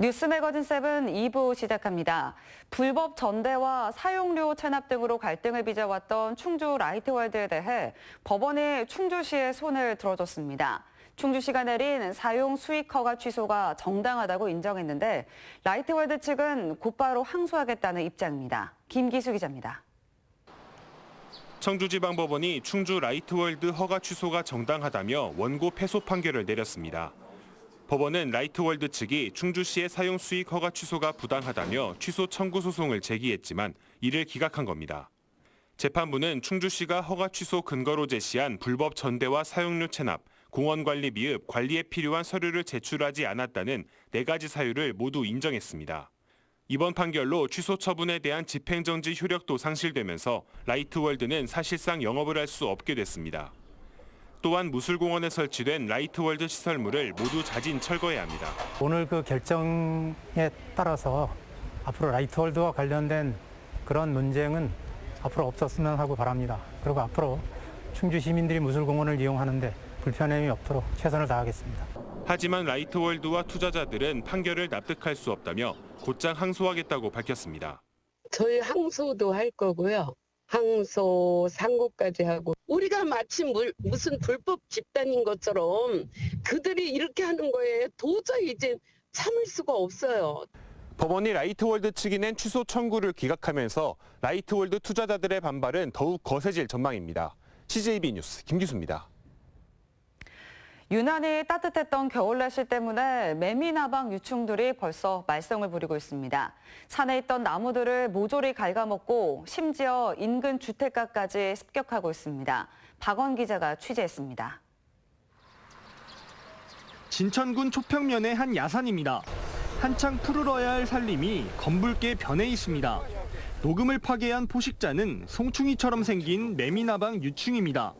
뉴스 매거진 7 2부 시작합니다. 불법 전대와 사용료 체납 등으로 갈등을 빚어왔던 충주 라이트월드에 대해 법원이 충주시의 손을 들어줬습니다. 충주시가 내린 사용 수익 허가 취소가 정당하다고 인정했는데 라이트월드 측은 곧바로 항소하겠다는 입장입니다. 김기수 기자입니다. 청주지방법원이 충주 라이트월드 허가 취소가 정당하다며 원고 패소 판결을 내렸습니다. 법원은 라이트월드 측이 충주시의 사용 수익 허가 취소가 부당하다며 취소 청구 소송을 제기했지만 이를 기각한 겁니다. 재판부는 충주시가 허가 취소 근거로 제시한 불법 전대와 사용료 체납, 공원관리 미흡, 관리에 필요한 서류를 제출하지 않았다는 4가지 사유를 모두 인정했습니다. 이번 판결로 취소 처분에 대한 집행정지 효력도 상실되면서 라이트월드는 사실상 영업을 할 수 없게 됐습니다. 또한 무술공원에 설치된 라이트월드 시설물을 모두 자진 철거해야 합니다. 오늘 그 결정에 따라서 앞으로 라이트월드와 관련된 그런 논쟁은 앞으로 없었으면 하고 바랍니다. 그리고 앞으로 충주 시민들이 무술공원을 이용하는데 불편함이 없도록 최선을 다하겠습니다. 하지만 라이트월드와 투자자들은 판결을 납득할 수 없다며 곧장 항소하겠다고 밝혔습니다. 저희 항소도 할 거고요. 항소, 상고까지 하고 우리가 마치 무슨 불법 집단인 것처럼 그들이 이렇게 하는 거에 도저히 이제 참을 수가 없어요. 법원이 라이트월드 측이 낸 취소 청구를 기각하면서 라이트월드 투자자들의 반발은 더욱 거세질 전망입니다. CJB 뉴스 김기수입니다. 유난히 따뜻했던 겨울 날씨 때문에 매미나방 유충들이 벌써 말썽을 부리고 있습니다. 산에 있던 나무들을 모조리 갉아먹고 심지어 인근 주택가까지 습격하고 있습니다. 박원 기자가 취재했습니다. 진천군 초평면의 한 야산입니다. 한창 푸르러야 할 산림이 검붉게 변해 있습니다. 녹음을 파괴한 포식자는 송충이처럼 생긴 매미나방 유충입니다.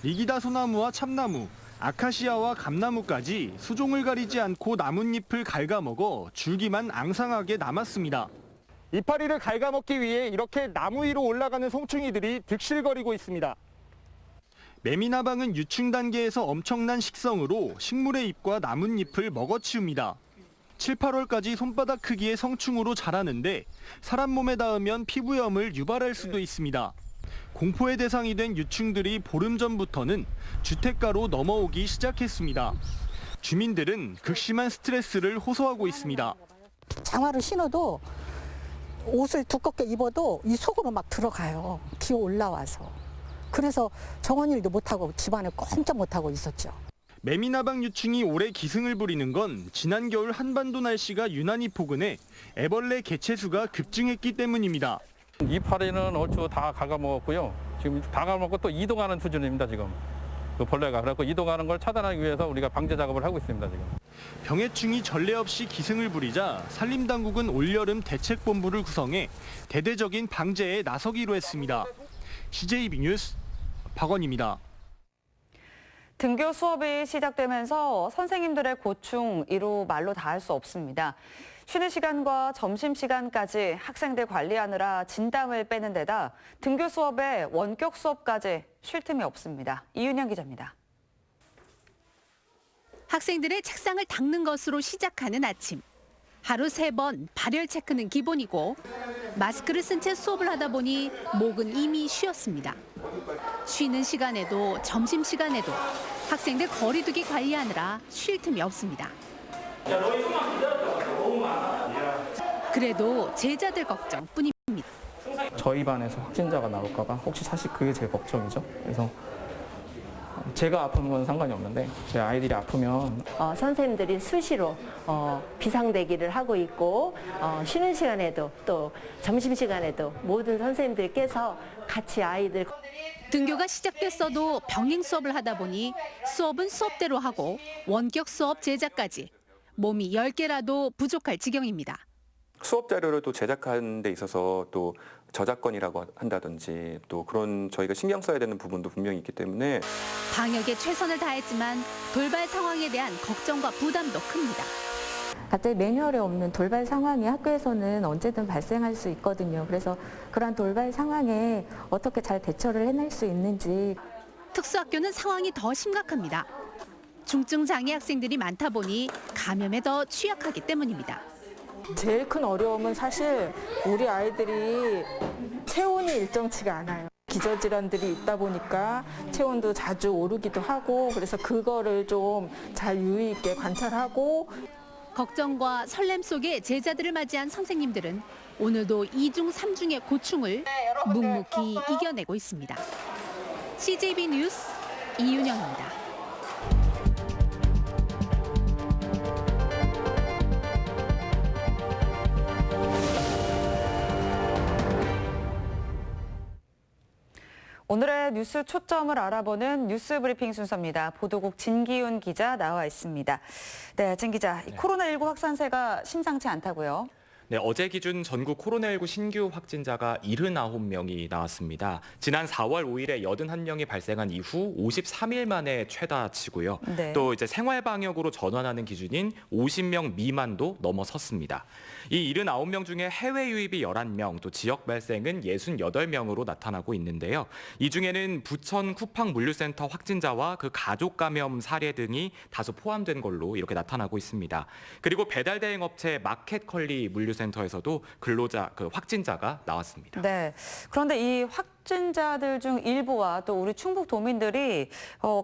리기다 소나무와 참나무, 아카시아와 감나무까지 수종을 가리지 않고 나뭇잎을 갉아먹어 줄기만 앙상하게 남았습니다. 이파리를 갉아먹기 위해 이렇게 나무 위로 올라가는 송충이들이 득실거리고 있습니다. 매미나방은 유충 단계에서 엄청난 식성으로 식물의 잎과 나뭇잎을 먹어치웁니다. 7, 8월까지 손바닥 크기의 성충으로 자라는데 사람 몸에 닿으면 피부염을 유발할 수도 있습니다. 공포의 대상이 된 유충들이 보름 전부터는 주택가로 넘어오기 시작했습니다. 주민들은 극심한 스트레스를 호소하고 있습니다. 장화를 신어도 옷을 두껍게 입어도 이 속으로 막 들어가요. 기어 올라와서. 그래서 정원일도 못하고 집안을 꼼짝 못하고 있었죠. 매미나방 유충이 올해 기승을 부리는 건 지난 겨울 한반도 날씨가 유난히 포근해 애벌레 개체수가 급증했기 때문입니다. 이파리는 얼추 다 갉아먹었고요. 지금 다 갉아먹고 또 이동하는 수준입니다, 지금. 그 벌레가. 그래서 이동하는 걸 차단하기 위해서 우리가 방제 작업을 하고 있습니다, 지금. 병해충이 전례 없이 기승을 부리자 산림당국은 올여름 대책본부를 구성해 대대적인 방제에 나서기로 했습니다. CJB 뉴스 박원입니다. 등교 수업이 시작되면서 선생님들의 고충 이루 말로 다 할 수 없습니다. 쉬는 시간과 점심시간까지 학생들 관리하느라 진땀을 빼는 데다 등교 수업에 원격 수업까지 쉴 틈이 없습니다. 이윤영 기자입니다. 학생들의 책상을 닦는 것으로 시작하는 아침. 하루 3번 발열 체크는 기본이고 마스크를 쓴 채 수업을 하다 보니 목은 이미 쉬었습니다. 쉬는 시간에도 점심시간에도 학생들 거리두기 관리하느라 쉴 틈이 없습니다. 그래도 제자들 걱정뿐입니다. 저희 반에서 확진자가 나올까 봐 혹시 사실 그게 제일 걱정이죠. 그래서 제가 아픈 건 상관이 없는데 제 아이들이 아프면 선생님들이 수시로 비상대기를 하고 있고 쉬는 시간에도 또 점심시간에도 모든 선생님들께서 같이 아이들 등교가 시작됐어도 병행 수업을 하다 보니 수업은 수업대로 하고 원격 수업 제작까지 몸이 10개라도 부족할 지경입니다. 수업 자료를 또 제작하는 데 있어서 또 저작권이라고 한다든지 또 그런 저희가 신경 써야 되는 부분도 분명히 있기 때문에 방역에 최선을 다했지만 돌발 상황에 대한 걱정과 부담도 큽니다. 갑자기 매뉴얼에 없는 돌발 상황이 학교에서는 언제든 발생할 수 있거든요. 그래서 그런 돌발 상황에 어떻게 잘 대처를 해낼 수 있는지. 특수학교는 상황이 더 심각합니다. 중증 장애 학생들이 많다 보니 감염에 더 취약하기 때문입니다. 제일 큰 어려움은 사실 우리 아이들이 체온이 일정치가 않아요. 기저질환들이 있다 보니까 체온도 자주 오르기도 하고 그래서 그거를 좀 잘 유의 있게 관찰하고 걱정과 설렘 속에 제자들을 맞이한 선생님들은 오늘도 2중 3중의 고충을 묵묵히 이겨내고 있습니다. CJB 뉴스 이윤영입니다. 오늘의 뉴스 초점을 알아보는 뉴스 브리핑 순서입니다. 보도국 진기훈 기자 나와 있습니다. 네, 진 기자, 코로나19 확산세가 심상치 않다고요? 네, 어제 기준 전국 코로나19 신규 확진자가 79명이 나왔습니다. 지난 4월 5일에 81명이 발생한 이후 53일 만에 최다치고요. 네. 또 이제 생활 방역으로 전환하는 기준인 50명 미만도 넘어섰습니다. 이 79명 중에 해외 유입이 11명, 또 지역 발생은 68명으로 나타나고 있는데요. 이 중에는 부천 쿠팡 물류센터 확진자와 그 가족 감염 사례 등이 다소 포함된 걸로 이렇게 나타나고 있습니다. 그리고 배달 대행 업체 마켓컬리 물류센터에서도 확진자가 나왔습니다. 네. 그런데 이 확진자들 중 일부와 또 우리 충북 도민들이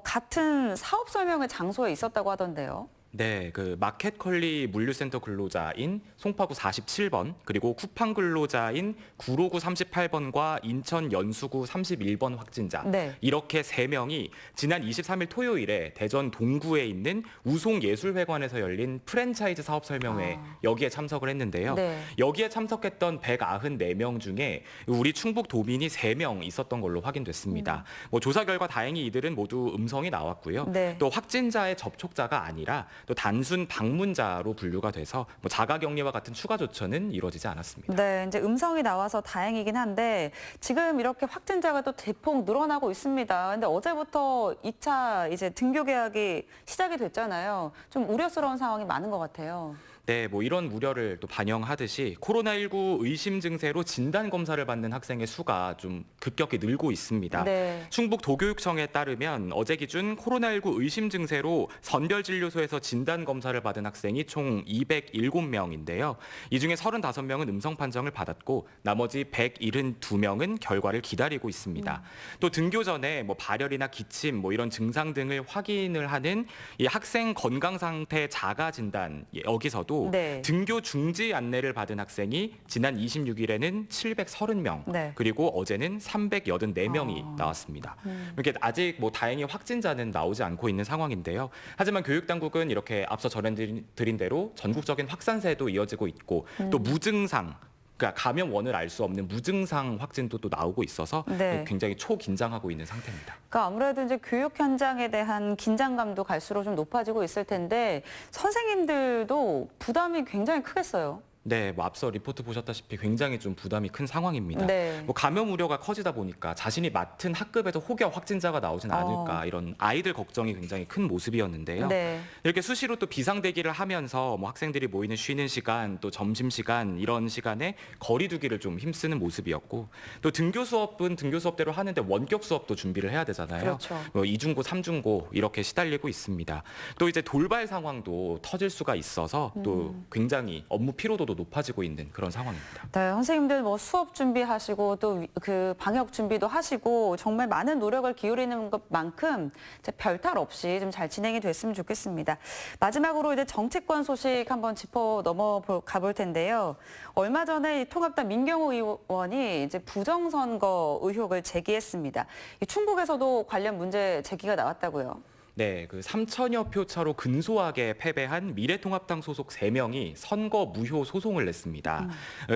같은 사업 설명회 장소에 있었다고 하던데요. 네, 그 마켓컬리 물류센터 근로자인 송파구 47번, 그리고 쿠팡 근로자인 구로구 38번과 인천 연수구 31번 확진자. 네. 이렇게 3명이 지난 23일 토요일에 대전 동구에 있는 우송예술회관에서 열린 프랜차이즈 사업 설명회 여기에 참석을 했는데요. 네. 여기에 참석했던 194명 중에 우리 충북 도민이 3명 있었던 걸로 확인됐습니다. 조사 결과 다행히 이들은 모두 음성이 나왔고요. 네. 또 확진자의 접촉자가 아니라 또 단순 방문자로 분류가 돼서 자가격리와 같은 추가 조처는 이루어지지 않았습니다. 네, 이제 음성이 나와서 다행이긴 한데 지금 이렇게 확진자가 또 대폭 늘어나고 있습니다. 근데 어제부터 2차 이제 등교 개학이 시작이 됐잖아요. 좀 우려스러운 상황이 많은 것 같아요. 네, 이런 우려를 또 반영하듯이 코로나19 의심 증세로 진단 검사를 받는 학생의 수가 좀 급격히 늘고 있습니다. 네. 충북 도교육청에 따르면 어제 기준 코로나19 의심 증세로 선별진료소에서 진단 검사를 받은 학생이 총 207명인데요. 이 중에 35명은 음성 판정을 받았고 나머지 172명은 결과를 기다리고 있습니다. 또 등교 전에 발열이나 기침 이런 증상 등을 확인을 하는 이 학생 건강 상태 자가 진단 여기서도 네. 등교 중지 안내를 받은 학생이 지난 26일에는 730명, 네. 그리고 어제는 384명이 나왔습니다. 이렇게 아직 다행히 확진자는 나오지 않고 있는 상황인데요. 하지만 교육당국은 이렇게 앞서 전해드린 대로 전국적인 확산세도 이어지고 있고 또 무증상, 그러니까 감염원을 알 수 없는 무증상 확진도 또 나오고 있어서 네. 굉장히 초긴장하고 있는 상태입니다. 그러니까 아무래도 이제 교육 현장에 대한 긴장감도 갈수록 좀 높아지고 있을 텐데 선생님들도 부담이 굉장히 크겠어요. 네, 앞서 리포트 보셨다시피 굉장히 좀 부담이 큰 상황입니다. 네. 감염 우려가 커지다 보니까 자신이 맡은 학급에도 혹여 확진자가 나오진 않을까 이런 아이들 걱정이 굉장히 큰 모습이었는데요. 네. 이렇게 수시로 또 비상대기를 하면서 학생들이 모이는 쉬는 시간, 또 점심시간 이런 시간에 거리 두기를 좀 힘쓰는 모습이었고 또 등교 수업은 등교 수업대로 하는데 원격 수업도 준비를 해야 되잖아요. 그렇죠. 2중고, 3중고 이렇게 시달리고 있습니다. 또 이제 돌발 상황도 터질 수가 있어서 또 굉장히 업무 피로도도 높아지고 있는 그런 상황입니다. 네, 선생님들 수업 준비하시고 또 그 방역 준비도 하시고 정말 많은 노력을 기울이는 것만큼 별탈 없이 좀 잘 진행이 됐으면 좋겠습니다. 마지막으로 이제 정치권 소식 한번 짚어 넘어가 볼 텐데요. 얼마 전에 통합당 민경호 의원이 이제 부정선거 의혹을 제기했습니다. 충북에서도 관련 문제 제기가 나왔다고요. 네, 3천여 표 차로 근소하게 패배한 미래통합당 소속 3명이 선거 무효 소송을 냈습니다.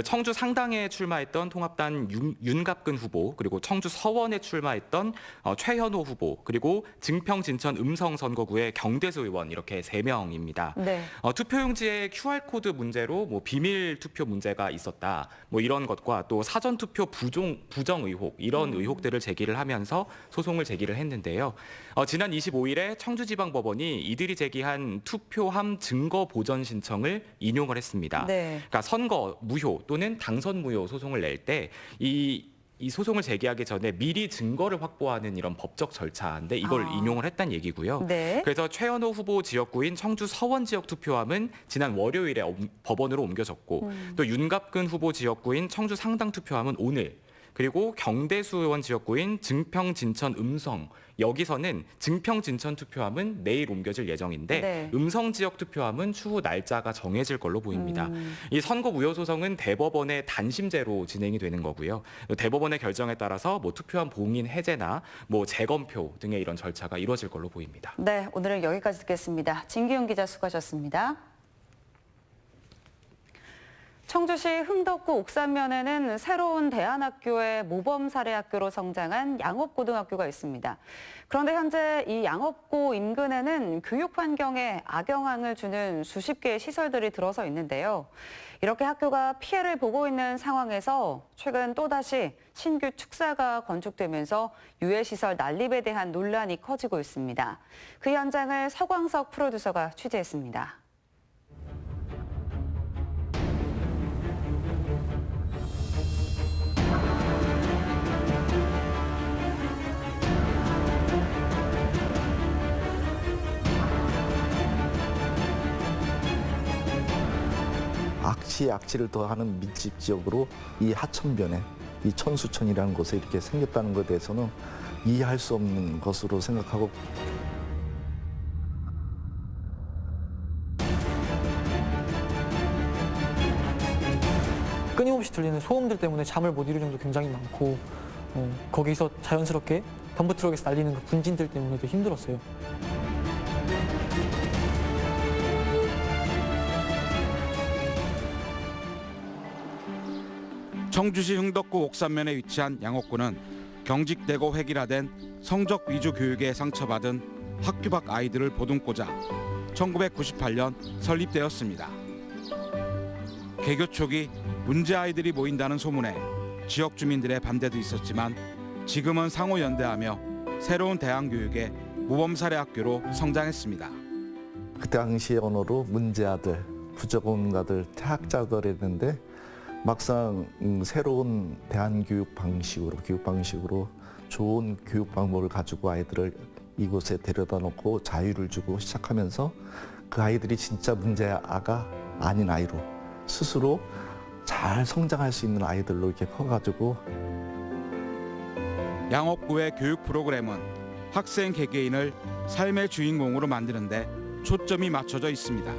청주 상당에 출마했던 통합당 윤갑근 후보, 그리고 청주 서원에 출마했던 최현호 후보, 그리고 증평 진천 음성 선거구의 경대수 의원 이렇게 3명입니다. 네. 투표용지에 QR코드 문제로 비밀 투표 문제가 있었다. 이런 것과 또 사전 투표 부정 의혹 이런 의혹들을 제기를 하면서 소송을 제기를 했는데요. 지난 25일에 청주지방법원이 이들이 제기한 투표함 증거 보전 신청을 인용을 했습니다. 네. 그러니까 선거 무효 또는 당선 무효 소송을 낼 때 이 이 소송을 제기하기 전에 미리 증거를 확보하는 이런 법적 절차인데 이걸 인용을 했다는 얘기고요. 네. 그래서 최현호 후보 지역구인 청주 서원 지역 투표함은 지난 월요일에 법원으로 옮겨졌고 또 윤갑근 후보 지역구인 청주 상당 투표함은 오늘, 그리고 경대수 의원 지역구인 증평 진천 음성, 여기서는 증평 진천 투표함은 내일 옮겨질 예정인데 네. 음성 지역 투표함은 추후 날짜가 정해질 걸로 보입니다. 이 선고 무효 소송은 대법원의 단심제로 진행이 되는 거고요. 대법원의 결정에 따라서 뭐 투표함 봉인 해제나 뭐 재검표 등의 이런 절차가 이루어질 걸로 보입니다. 네, 오늘은 여기까지 듣겠습니다. 진기훈 기자 수고하셨습니다. 청주시 흥덕구 옥산면에는 새로운 대안학교의 모범 사례 학교로 성장한 양업고등학교가 있습니다. 그런데 현재 이 양업고 인근에는 교육 환경에 악영향을 주는 수십 개의 시설들이 들어서 있는데요. 이렇게 학교가 피해를 보고 있는 상황에서 최근 또다시 신규 축사가 건축되면서 유해시설 난립에 대한 논란이 커지고 있습니다. 그 현장을 서광석 프로듀서가 취재했습니다. 악취를 더하는 밀집 지역으로 이 하천변에 이 천수천이라는 곳에 이렇게 생겼다는 것에 대해서는 이해할 수 없는 것으로 생각하고 끊임없이 들리는 소음들 때문에 잠을 못 이룰 점도 굉장히 많고 거기서 자연스럽게 덤프트럭에서 날리는 그 분진들 때문에도 힘들었어요. 청주시 흥덕구 옥산면에 위치한 양옥구는 경직되고 획일화된 성적 위주 교육에 상처받은 학교 밖 아이들을 보듬고자 1998년 설립되었습니다. 개교 초기 문제 아이들이 모인다는 소문에 지역 주민들의 반대도 있었지만 지금은 상호 연대하며 새로운 대안 교육의 모범 사례 학교로 성장했습니다. 그 당시 언어로 문제 아들, 부적응자들, 퇴학자들 했는데 막상 새로운 대안 교육 방식으로 좋은 교육 방법을 가지고 아이들을 이곳에 데려다 놓고 자유를 주고 시작하면서 그 아이들이 진짜 문제아가 아닌 아이로 스스로 잘 성장할 수 있는 아이들로 이렇게 커가지고 양옥구의 교육 프로그램은 학생 개개인을 삶의 주인공으로 만드는 데 초점이 맞춰져 있습니다.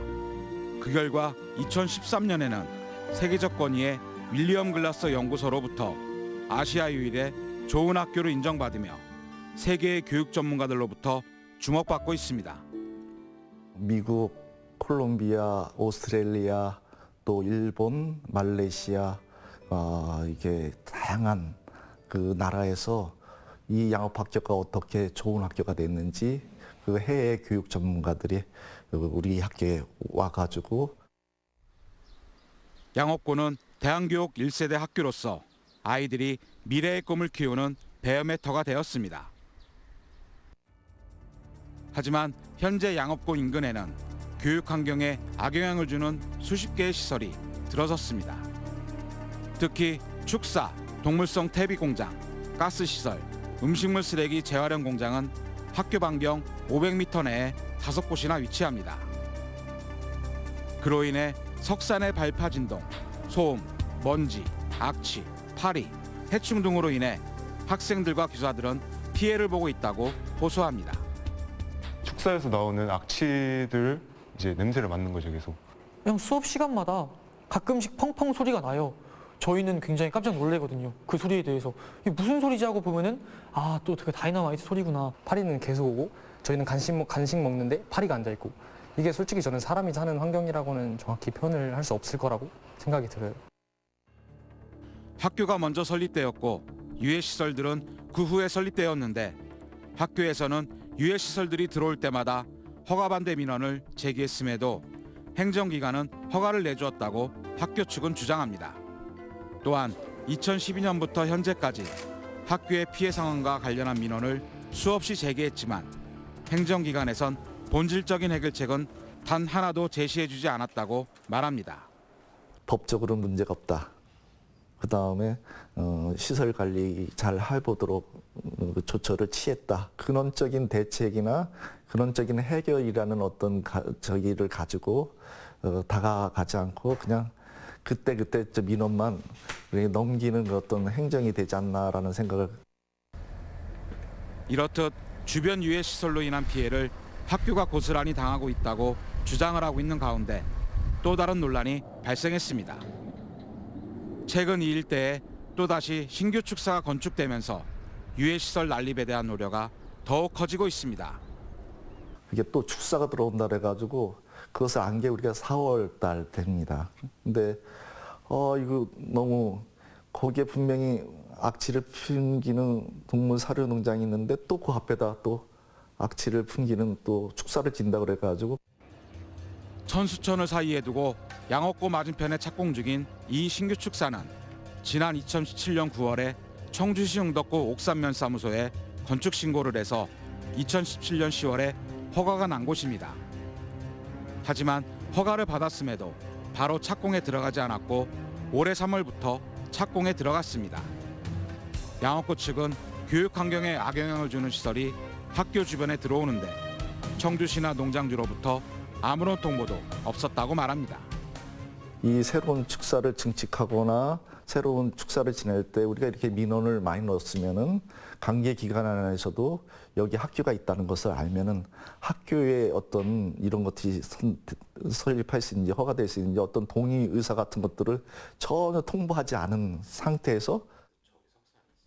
그 결과 2013년에는 세계적 권위의 윌리엄 글라서 연구소로부터 아시아 유일의 좋은 학교로 인정받으며 세계의 교육 전문가들로부터 주목받고 있습니다. 미국, 콜롬비아, 오스트레일리아, 또 일본, 말레이시아 이게 다양한 그 나라에서 이 양업학교가 어떻게 좋은 학교가 됐는지 그 해외 교육 전문가들이 우리 학교에 와가지고 양옥구는 대안교육 1세대 학교로서 아이들이 미래의 꿈을 키우는 배움의 터가 되었습니다. 하지만 현재 양옥구 인근에는 교육 환경에 악영향을 주는 수십 개의 시설이 들어섰습니다. 특히 축사, 동물성 퇴비 공장, 가스시설, 음식물 쓰레기 재활용 공장은 학교 반경 500m 내에 5곳이나 위치합니다. 그로 인해 석산의 발파 진동, 소음, 먼지, 악취, 파리, 해충 등으로 인해 학생들과 교사들은 피해를 보고 있다고 호소합니다. 축사에서 나오는 악취들 이제 냄새를 맡는 거죠, 계속. 그냥 수업 시간마다 가끔씩 펑펑 소리가 나요. 저희는 굉장히 깜짝 놀래거든요. 그 소리에 대해서 이게 무슨 소리지 하고 보면은 또 그 다이너마이트 소리구나. 파리는 계속 오고 저희는 간식 먹는데 파리가 앉아 있고 이게 솔직히 저는 사람이 사는 환경이라고는 정확히 표현을 할 수 없을 거라고 생각이 들어요. 학교가 먼저 설립되었고 유해시설들은 그 후에 설립되었는데 학교에서는 유해시설들이 들어올 때마다 허가 반대 민원을 제기했음에도 행정기관은 허가를 내주었다고 학교 측은 주장합니다. 또한 2012년부터 현재까지 학교의 피해 상황과 관련한 민원을 수없이 제기했지만 행정기관에선 본질적인 해결책은 단 하나도 제시해주지 않았다고 말합니다. 법적으로 문제가 없다. 그다음에 시설 관리 잘 해보도록 조처를 취했다. 근원적인 대책이나 근원적인 해결이라는 어떤 저기를 가지고 다가가지 않고 그냥 그때 민원만 넘기는 어떤 행정이 되지 않나라는 생각을. 이렇듯 주변 유해 시설로 인한 피해를 학교가 고스란히 당하고 있다고 주장을 하고 있는 가운데 또 다른 논란이 발생했습니다. 최근 이 일대에 또다시 신규 축사가 건축되면서 유해 시설 난립에 대한 우려가 더욱 커지고 있습니다. 이게 또 축사가 들어온다 그래가지고 그것을 안 게 우리가 4월 달 됩니다. 근데 이거 너무 거기에 분명히 악취를 풍기는 동물 사료 농장이 있는데 또 그 앞에다 또 악취를 풍기는 또 축사를 짓는다 그래가지고. 천수천을 사이에 두고 양옥고 맞은편에 착공 중인 이 신규 축사는 지난 2017년 9월에 청주시 흥덕구 옥산면사무소에 건축 신고를 해서 2017년 10월에 허가가 난 곳입니다. 하지만 허가를 받았음에도 바로 착공에 들어가지 않았고 올해 3월부터 착공에 들어갔습니다. 양옥구 측은 교육 환경에 악영향을 주는 시설이 학교 주변에 들어오는데 청주시나 농장주로부터 아무런 통보도 없었다고 말합니다. 이 새로운 축사를 증축하거나 새로운 축사를 지낼 때 우리가 이렇게 민원을 많이 넣었으면은 관계 기관 안에서도 여기 학교가 있다는 것을 알면은 학교에 어떤 이런 것들이 설립할 수 있는지 허가될 수 있는지 어떤 동의 의사 같은 것들을 전혀 통보하지 않은 상태에서.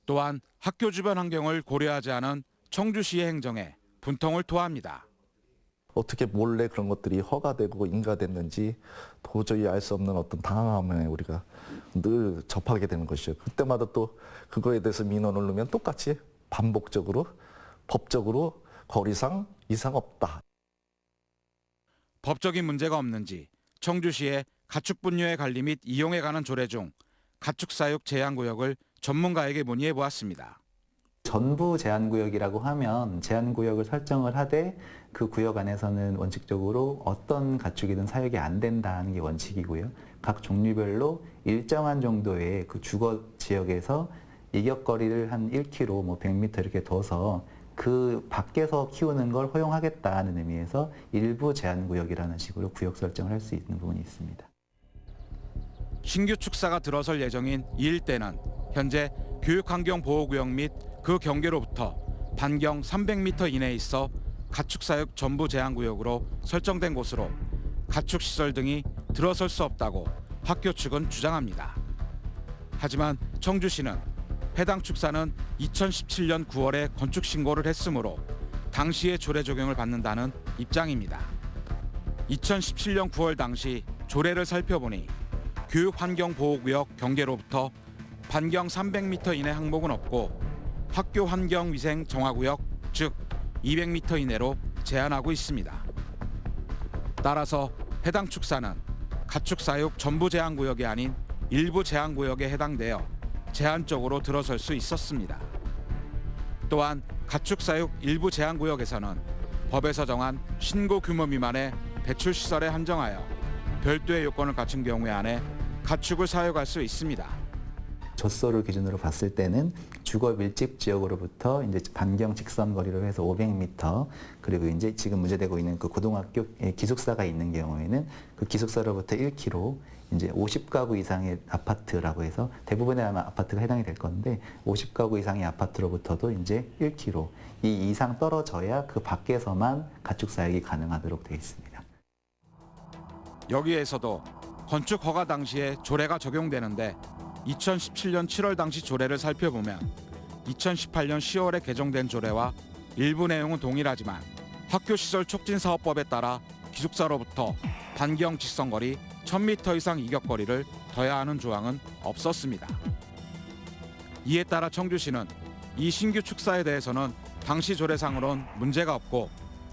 또한 학교 주변 환경을 고려하지 않은 청주시의 행정에 분통을 토합니다. 어떻게 몰래 그런 것들이 허가되고 인가됐는지 도저히 알 수 없는 어떤 당황함에 우리가 늘 접하게 되는 것이죠. 그때마다 또 그거에 대해서 민원을 넣으면 똑같이 반복적으로 법적으로 거리상 이상 없다. 법적인 문제가 없는지 청주시의 가축 분뇨의 관리 및 이용에 관한 조례 중 가축 사육 제한 구역을 전문가에게 문의해 보았습니다. 전부 제한구역이라고 하면 제한구역을 설정을 하되 그 구역 안에서는 원칙적으로 어떤 가축이든 사육이 안 된다는 게 원칙이고요. 각 종류별로 일정한 정도의 그 주거 지역에서 이격거리를 한 1km, 뭐 100m 이렇게 둬서 그 밖에서 키우는 걸 허용하겠다는 의미에서 일부 제한구역이라는 식으로 구역 설정을 할 수 있는 부분이 있습니다. 신규 축사가 들어설 예정인 이 일대는 현재 교육환경보호구역 및 그 경계로부터 반경 300m 이내에 있어 가축사육 전부 제한구역으로 설정된 곳으로 가축시설 등이 들어설 수 없다고 학교 측은 주장합니다. 하지만 청주시는 해당 축사는 2017년 9월에 건축 신고를 했으므로 당시의 조례 적용을 받는다는 입장입니다. 2017년 9월 당시 조례를 살펴보니 교육환경보호구역 경계로부터 반경 300m 이내 항목은 없고 학교 환경위생 정화구역 즉 200m 이내로 제한하고 있습니다. 따라서 해당 축사는 가축사육 전부 제한구역이 아닌 일부 제한구역에 해당되어 제한적으로 들어설 수 있었습니다. 또한 가축사육 일부 제한구역에서는 법에서 정한 신고 규모 미만의 배출시설에 한정하여 별도의 요건을 갖춘 경우에 한해 가축을 사육할 수 있습니다. 젖소를 기준으로 봤을 때는 주거 밀집 지역으로부터 이제 반경 직선 거리로 해서 500m 그리고 이제 지금 문제되고 있는 그 고등학교 기숙사가 있는 경우에는 그 기숙사로부터 1km 이제 50가구 이상의 아파트라고 해서 대부분의 아마 아파트가 해당이 될 건데 50가구 이상의 아파트로부터도 이제 1km 이 이상 떨어져야 그 밖에서만 가축 사육이 가능하도록 되어 있습니다. 여기에서도 건축 허가 당시에 조례가 적용되는데 2017년 7월 당시 조례를 살펴보면 2018년 10월에 개정된 조례와 일부 내용은 동일하지만 학교시설 촉진사업법에 따라 기숙사로부터 반경 직선거리 1000m 이상 이격거리를 둬야 하는 조항은 없었습니다. 이에 따라 청주시는 이 신규 축사에 대해서는 당시 조례상으론 문제가 없고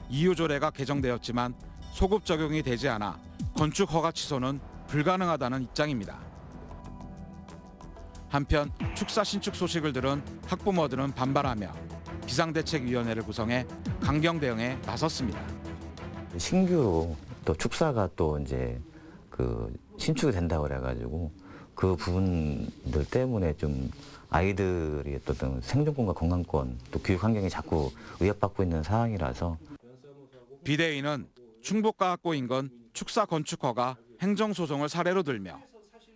이후 조례가 개정되었지만 소급 적용이 되지 않아 건축 허가 취소는 불가능하다는 입장입니다. 한편 축사 신축 소식을 들은 학부모들은 반발하며 비상대책위원회를 구성해 강경 대응에 나섰습니다. 신규로 또 축사가 또 이제 그 신축이 된다고 그래가지고 그 부분들 때문에 좀 아이들이 어떤 생존권과 건강권 또 교육 환경이 자꾸 위협받고 있는 상황이라서 비대위는 충북과학고 인근 축사 건축 허가 행정소송을 사례로 들며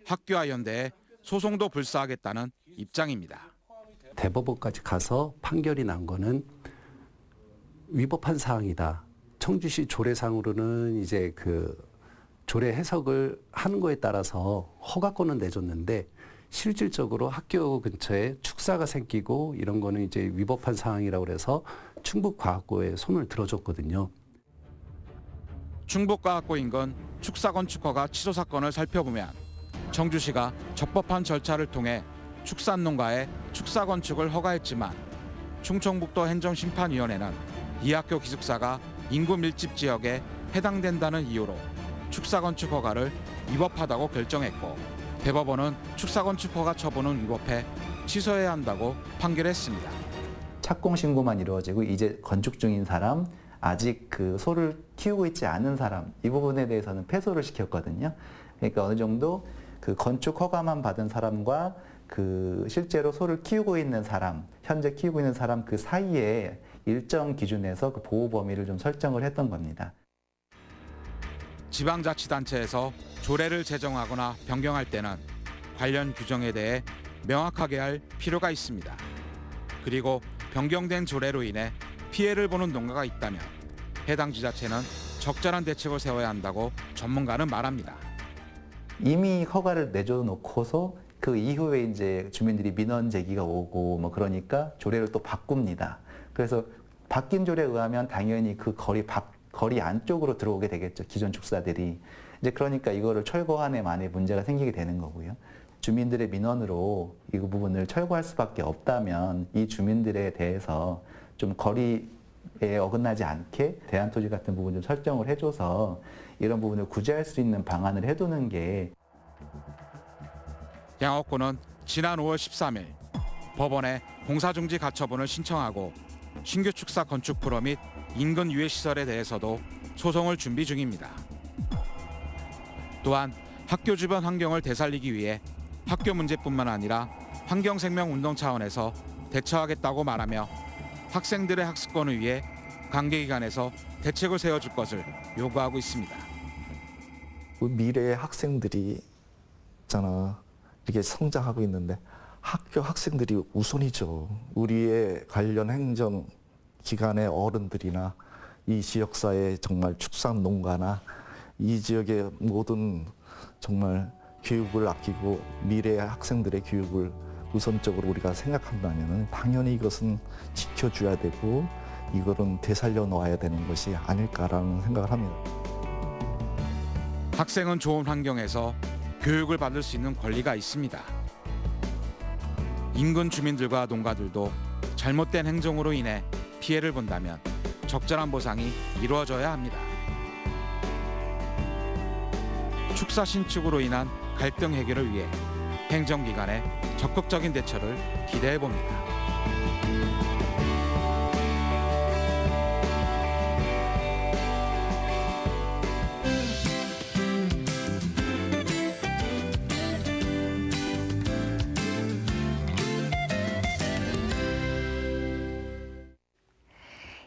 학교와 연대에 소송도 불사하겠다는 입장입니다. 대법원까지 가서 판결이 난 거는 위법한 사항이다. 청주시 조례상으로는 이제 그 조례 해석을 하는 거에 따라서 허가권은 내줬는데 실질적으로 학교 근처에 축사가 생기고 이런 거는 이제 위법한 사항이라고 그래서 충북과학고에 손을 들어줬거든요. 충북과학고 인근 축사 건축 허가 취소 사건을 살펴보면 청주시가 적법한 절차를 통해 축산농가에 축사 건축을 허가했지만 충청북도 행정심판위원회는 이 학교 기숙사가 인구 밀집 지역에 해당된다는 이유로 축사 건축 허가를 위법하다고 결정했고 대법원은 축사 건축 허가 처분은 위법해 취소해야 한다고 판결했습니다. 착공 신고만 이루어지고 이제 건축 중인 사람, 아직 그 소를 키우고 있지 않은 사람 이 부분에 대해서는 패소를 시켰거든요. 그러니까 어느 정도 그 건축 허가만 받은 사람과 그 실제로 소를 키우고 있는 사람, 현재 키우고 있는 사람 그 사이에 일정 기준에서 그 보호 범위를 좀 설정을 했던 겁니다. 지방자치단체에서 조례를 제정하거나 변경할 때는 관련 규정에 대해 명확하게 할 필요가 있습니다. 그리고 변경된 조례로 인해 피해를 보는 농가가 있다면 해당 지자체는 적절한 대책을 세워야 한다고 전문가는 말합니다. 이미 허가를 내줘놓고서 그 이후에 이제 주민들이 민원 제기가 오고 뭐 그러니까 조례를 또 바꿉니다. 그래서 바뀐 조례에 의하면 당연히 그 거리 안쪽으로 들어오게 되겠죠. 기존 축사들이. 이제 그러니까 이거를 철거하는 만에 문제가 생기게 되는 거고요. 주민들의 민원으로 이 부분을 철거할 수밖에 없다면 이 주민들에 대해서 좀 거리에 어긋나지 않게 대안토지 같은 부분 좀 설정을 해줘서 이런 부분을 구제할 수 있는 방안을 해두는 게. 양업구는 지난 5월 13일 법원에 공사중지 가처분을 신청하고 신규 축사 건축 불허 및 인근 유해시설에 대해서도 소송을 준비 중입니다. 또한 학교 주변 환경을 되살리기 위해 학교 문제뿐만 아니라 환경생명운동 차원에서 대처하겠다고 말하며 학생들의 학습권을 위해 관계기관에서 대책을 세워줄 것을 요구하고 있습니다. 미래의 학생들이 있잖아. 이렇게 성장하고 있는데 학교 학생들이 우선이죠. 우리의 관련 행정기관의 어른들이나 이 지역사회 정말 축산농가나 이 지역의 모든 정말 교육을 아끼고 미래의 학생들의 교육을 우선적으로 우리가 생각한다면 당연히 이것은 지켜줘야 되고 이거는 되살려 놓아야 되는 것이 아닐까라는 생각을 합니다. 학생은 좋은 환경에서 교육을 받을 수 있는 권리가 있습니다. 인근 주민들과 농가들도 잘못된 행정으로 인해 피해를 본다면 적절한 보상이 이루어져야 합니다. 축사 신축으로 인한 갈등 해결을 위해 행정기관의 적극적인 대처를 기대해 봅니다.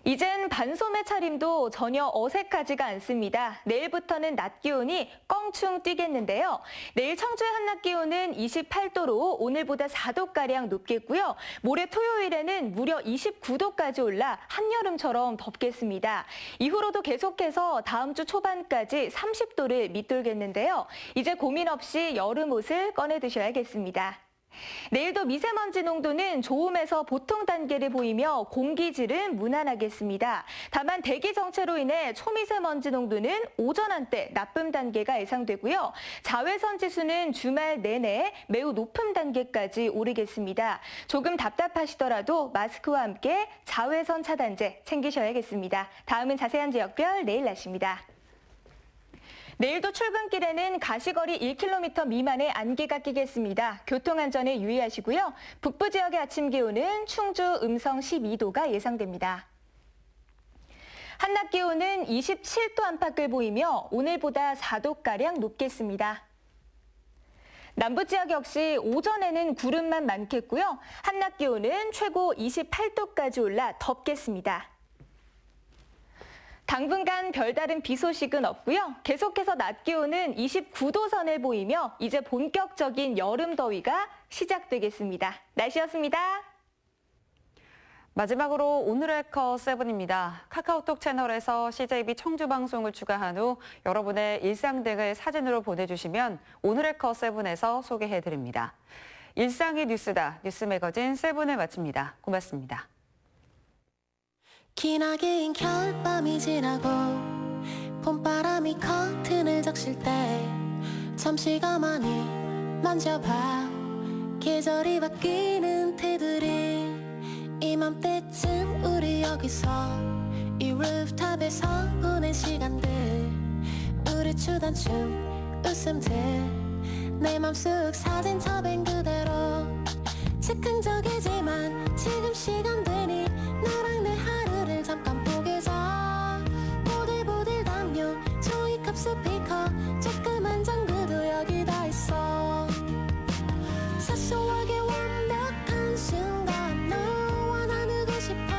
이젠 반소매 차림도 전혀 어색하지가 않습니다. 내일부터는 낮 기온이 껑충 뛰겠는데요. 내일 청주의 한낮 기온은 28도로 오늘보다 4도가량 높겠고요. 모레 토요일에는 무려 29도까지 올라 한여름처럼 덥겠습니다. 이후로도 계속해서 다음 주 초반까지 30도를 밑돌겠는데요. 이제 고민 없이 여름 옷을 꺼내 드셔야겠습니다. 내일도 미세먼지 농도는 좋음에서 보통 단계를 보이며 공기질은 무난하겠습니다. 다만 대기 정체로 인해 초미세먼지 농도는 오전 한때 나쁨 단계가 예상되고요. 자외선 지수는 주말 내내 매우 높은 단계까지 오르겠습니다. 조금 답답하시더라도 마스크와 함께 자외선 차단제 챙기셔야겠습니다. 다음은 자세한 지역별 내일 날씨입니다. 내일도 출근길에는 가시거리 1km 미만의 안개가 끼겠습니다. 교통안전에 유의하시고요. 북부 지역의 아침 기온은 충주 음성 12도가 예상됩니다. 한낮 기온은 27도 안팎을 보이며 오늘보다 4도가량 높겠습니다. 남부 지역 역시 오전에는 구름만 많겠고요. 한낮 기온은 최고 28도까지 올라 덥겠습니다. 당분간 별다른 비 소식은 없고요. 계속해서 낮 기온은 29도 선을 보이며 이제 본격적인 여름 더위가 시작되겠습니다. 날씨였습니다. 마지막으로 오늘의 컷7입니다. 카카오톡 채널에서 CJB 청주 방송을 추가한 후 여러분의 일상 등을 사진으로 보내주시면 오늘의 컷7에서 소개해드립니다. 일상이 뉴스다. 뉴스 매거진 7을 마칩니다. 고맙습니다. 기나긴 겨울밤이 지나고 봄바람이 커튼을 적실 때 잠시 가만히 만져봐 계절이 바뀌는 테두리 이맘때쯤 우리 여기서 이 루프탑에서 보낸 시간들 우리 추던 춤 웃음들 내 맘속 사진첩엔 그대로 즉흥적이지만 지금 시간 되니 너랑 내 하루를 잠깐 보게 자 보들보들 담요 종이컵 스피커 조그만 장구도 여기 다 있어 사소하게 완벽한 순간 너와 나누고 싶어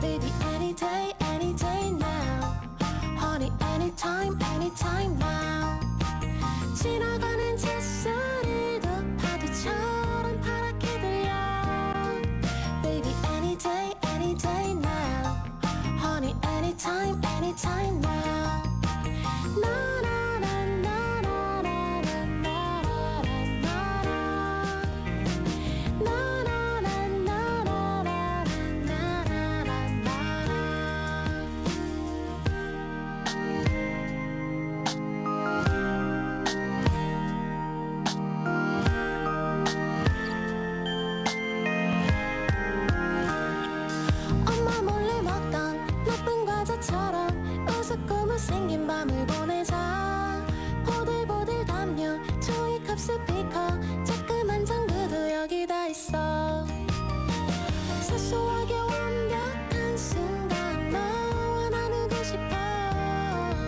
Baby any day now Honey anytime now 지나가는 칫소리도 파도처럼 파랗게 들려 Baby any day now Honey anytime now Na na na na na na na na na na na 엄마 몰래 먹던 나쁜 과자처럼 우습고 못생긴 밤을 보내자 보들보들 담요 종이컵 스피커